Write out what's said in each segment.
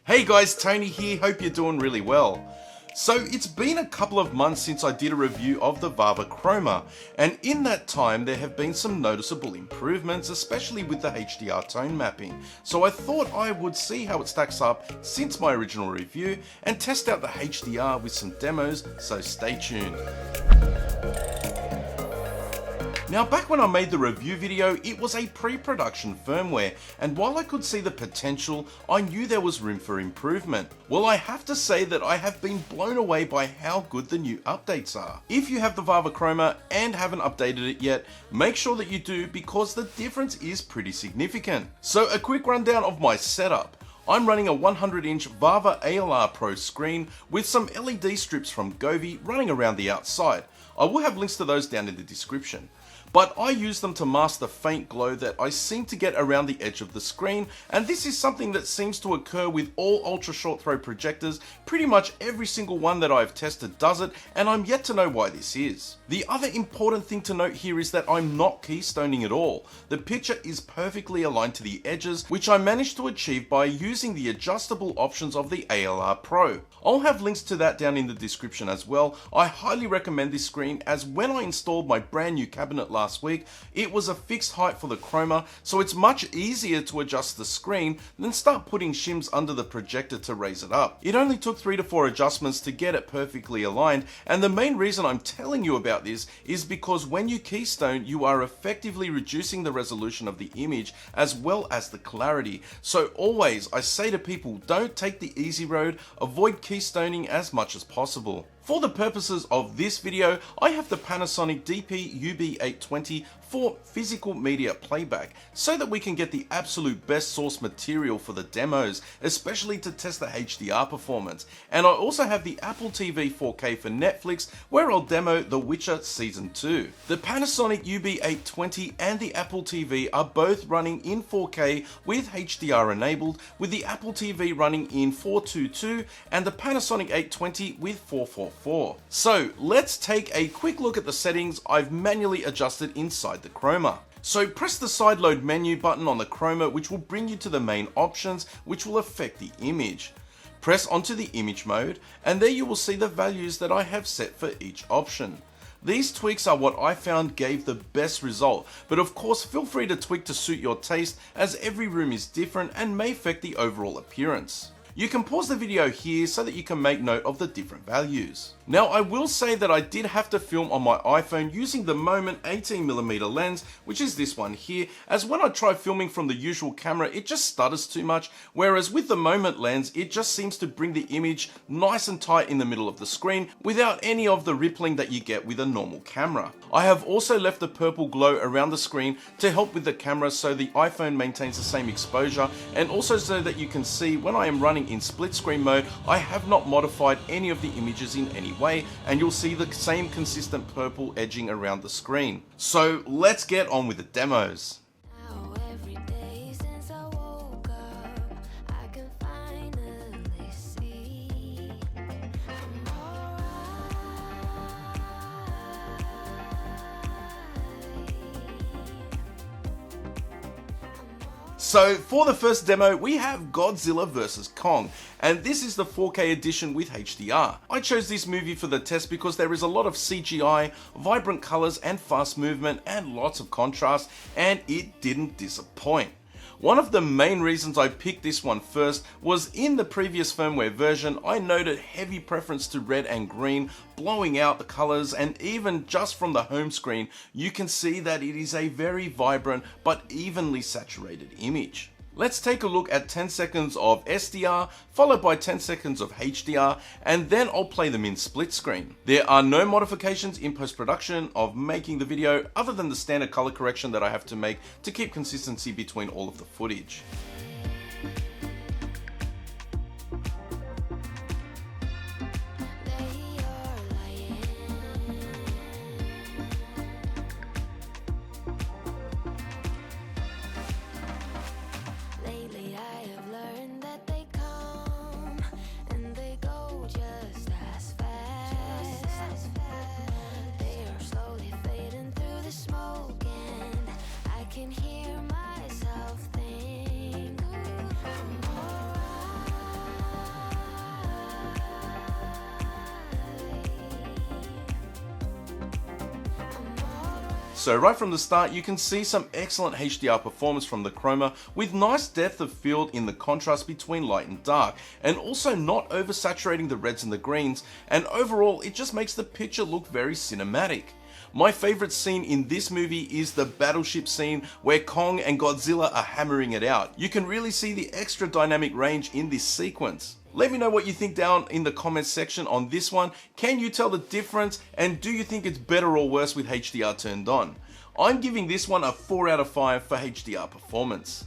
Hey guys, Tony here, hope you're doing really well. So it's been a couple of months since I did a review of the VAVA Chroma, and in that time there have been some noticeable improvements, especially with the HDR tone mapping. So I thought I would see how it stacks up since my original review and test out the HDR with some demos, so stay tuned. Now back when I made the review video, it was a pre-production firmware, and while I could see the potential, I knew there was room for improvement. Well, I have to say that I have been blown away by how good the new updates are. If you have the VAVA Chroma and haven't updated it yet, make sure that you do because the difference is pretty significant. So a quick rundown of my setup. I'm running a 100-inch VAVA ALR Pro screen with some LED strips from Govee running around the outside. I will have links to those down in the description. But I use them to mask the faint glow that I seem to get around the edge of the screen, and this is something that seems to occur with all ultra short throw projectors. Pretty much every single one that I've tested does it, and I'm yet to know why this is. The other important thing to note here is that I'm not keystoning at all. The picture is perfectly aligned to the edges, which I managed to achieve by using the adjustable options of the ALR Pro. I'll have links to that down in the description as well. I highly recommend this screen, as when I installed my brand new cabinet last week, it was a fixed height for the Chroma, so it's much easier to adjust the screen than start putting shims under the projector to raise it up. It only took 3 to 4 adjustments to get it perfectly aligned, and the main reason I'm telling you about this is because when you keystone, you are effectively reducing the resolution of the image as well as the clarity. So always, I say to people, don't take the easy road, avoid keystoning as much as possible. For the purposes of this video, I have the Panasonic DP-UB820 for physical media playback, so that we can get the absolute best source material for the demos, especially to test the HDR performance. And I also have the Apple TV 4K for Netflix, where I'll demo The Witcher Season 2. The Panasonic UB820 and the Apple TV are both running in 4K with HDR enabled, with the Apple TV running in 422 and the Panasonic 820 with 444. So let's take a quick look at the settings I've manually adjusted inside the Chroma. So press the sideload menu button on the Chroma, which will bring you to the main options, which will affect the image. Press onto the image mode, and there you will see the values that I have set for each option. These tweaks are what I found gave the best result, but of course feel free to tweak to suit your taste, as every room is different and may affect the overall appearance. You can pause the video here so that you can make note of the different values. Now I will say that I did have to film on my iPhone using the Moment 18mm lens, which is this one here, as when I try filming from the usual camera it just stutters too much, whereas with the Moment lens it just seems to bring the image nice and tight in the middle of the screen without any of the rippling that you get with a normal camera. I have also left the purple glow around the screen to help with the camera, so the iPhone maintains the same exposure, and also so that you can see when I am running in split screen mode, I have not modified any of the images in any way, and you'll see the same consistent purple edging around the screen. So let's get on with the demos. So for the first demo, we have Godzilla vs. Kong, and this is the 4K edition with HDR. I chose this movie for the test because there is a lot of CGI, vibrant colors and fast movement and lots of contrast, and it didn't disappoint. One of the main reasons I picked this one first was in the previous firmware version I noted heavy preference to red and green, blowing out the colors, and even just from the home screen you can see that it is a very vibrant but evenly saturated image. Let's take a look at 10 seconds of SDR followed by 10 seconds of HDR, and then I'll play them in split screen. There are no modifications in post-production of making the video other than the standard color correction that I have to make to keep consistency between all of the footage. Can hear myself think So right from the start, you can see some excellent HDR performance from the Chroma with nice depth of field in the contrast between light and dark, and also not oversaturating the reds and the greens, and overall it just makes the picture look very cinematic. My favorite scene in this movie is the battleship scene where Kong and Godzilla are hammering it out. You can really see the extra dynamic range in this sequence. Let me know what you think down in the comments section on this one. Can you tell the difference, and do you think it's better or worse with HDR turned on? I'm giving this one a 4 out of 5 for HDR performance.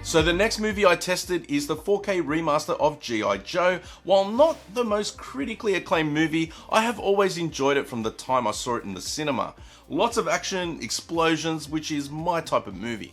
So the next movie I tested is the 4K remaster of G.I. Joe. While not the most critically acclaimed movie, I have always enjoyed it from the time I saw it in the cinema. Lots of action, explosions, which is my type of movie.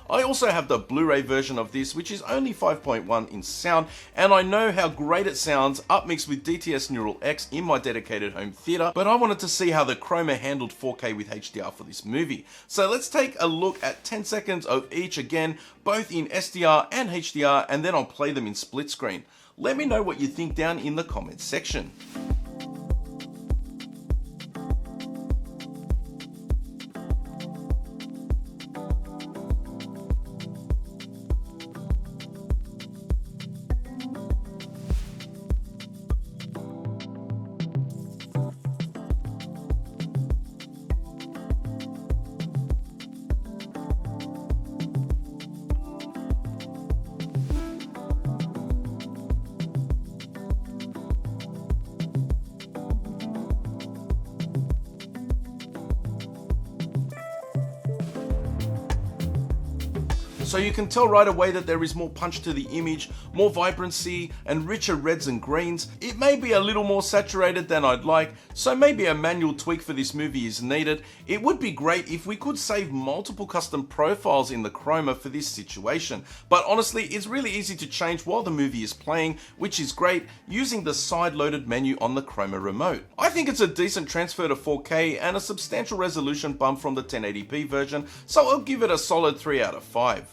I also have the Blu-ray version of this, which is only 5.1 in sound, and I know how great it sounds upmixed with DTS Neural X in my dedicated home theater, but I wanted to see how the Chroma handled 4K with HDR for this movie. So let's take a look at 10 seconds of each again, both in SDR and HDR, and then I'll play them in split screen. Let me know what you think down in the comments section. So you can tell right away that there is more punch to the image, more vibrancy, and richer reds and greens. It may be a little more saturated than I'd like, so maybe a manual tweak for this movie is needed. It would be great if we could save multiple custom profiles in the Chroma for this situation, but honestly it's really easy to change while the movie is playing, which is great, using the side-loaded menu on the Chroma remote. I think it's a decent transfer to 4K and a substantial resolution bump from the 1080p version, so I'll give it a solid 3 out of 5.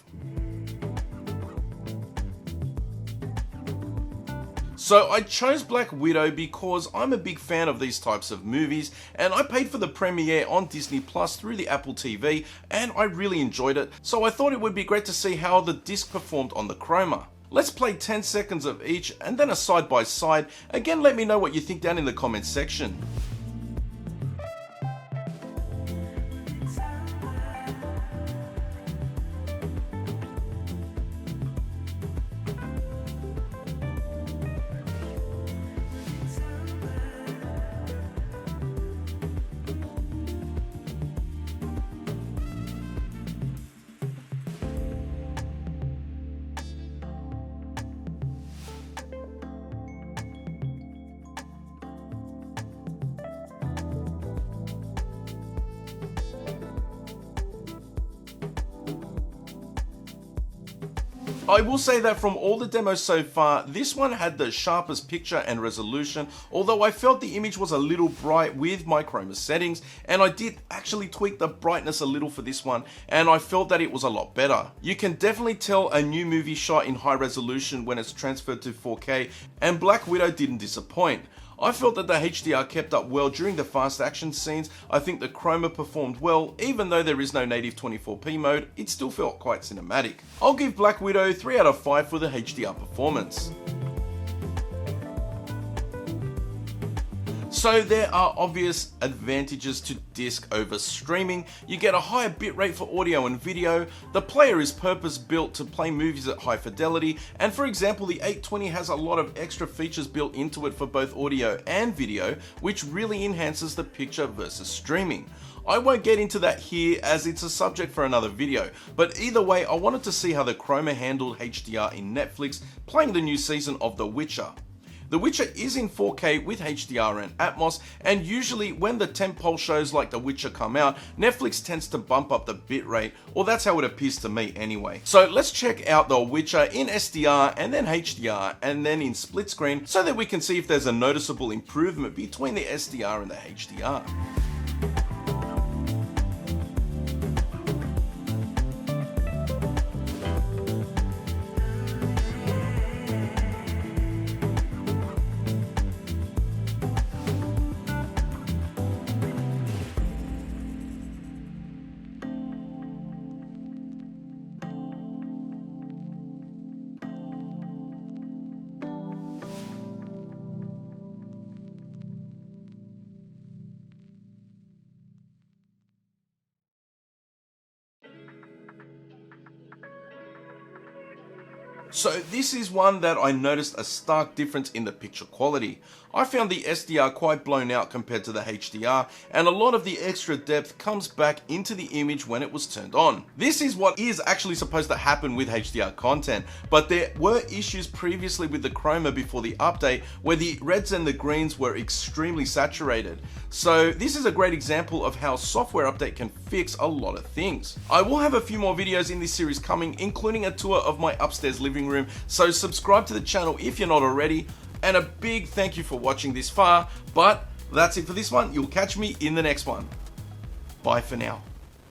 So I chose Black Widow because I'm a big fan of these types of movies, and I paid for the premiere on Disney Plus through the Apple TV, and I really enjoyed it, so I thought it would be great to see how the disc performed on the Chroma. Let's play 10 seconds of each and then a side by side. Again, let me know what you think down in the comments section. I will say that from all the demos so far, this one had the sharpest picture and resolution, although I felt the image was a little bright with my Chroma settings, and I did actually tweak the brightness a little for this one, and I felt that it was a lot better. You can definitely tell a new movie shot in high resolution when it's transferred to 4K, and Black Widow didn't disappoint. I felt that the HDR kept up well during the fast action scenes. I think the Chroma performed well, even though there is no native 24p mode, it still felt quite cinematic. I'll give Black Widow 3 out of 5 for the HDR performance. So there are obvious advantages to disc over streaming. You get a higher bitrate for audio and video, the player is purpose built to play movies at high fidelity, and for example the 820 has a lot of extra features built into it for both audio and video, which really enhances the picture versus streaming. I won't get into that here as it's a subject for another video, but either way I wanted to see how the Chroma handled HDR in Netflix playing the new season of The Witcher. The Witcher is in 4K with HDR and Atmos, and usually when the tentpole shows like The Witcher come out, Netflix tends to bump up the bitrate, or that's how it appears to me anyway. So let's check out The Witcher in SDR and then HDR and then in split screen so that we can see if there's a noticeable improvement between the SDR and the HDR. So this is one that I noticed a stark difference in the picture quality. I found the SDR quite blown out compared to the HDR, and a lot of the extra depth comes back into the image when it was turned on. This is what is actually supposed to happen with HDR content, but there were issues previously with the Chroma before the update where the reds and the greens were extremely saturated. So this is a great example of how software update can fix a lot of things. I will have a few more videos in this series coming, including a tour of my upstairs living room, so subscribe to the channel if you're not already. And a big thank you for watching this far, but that's it for this one. You'll catch me in the next one. Bye for now.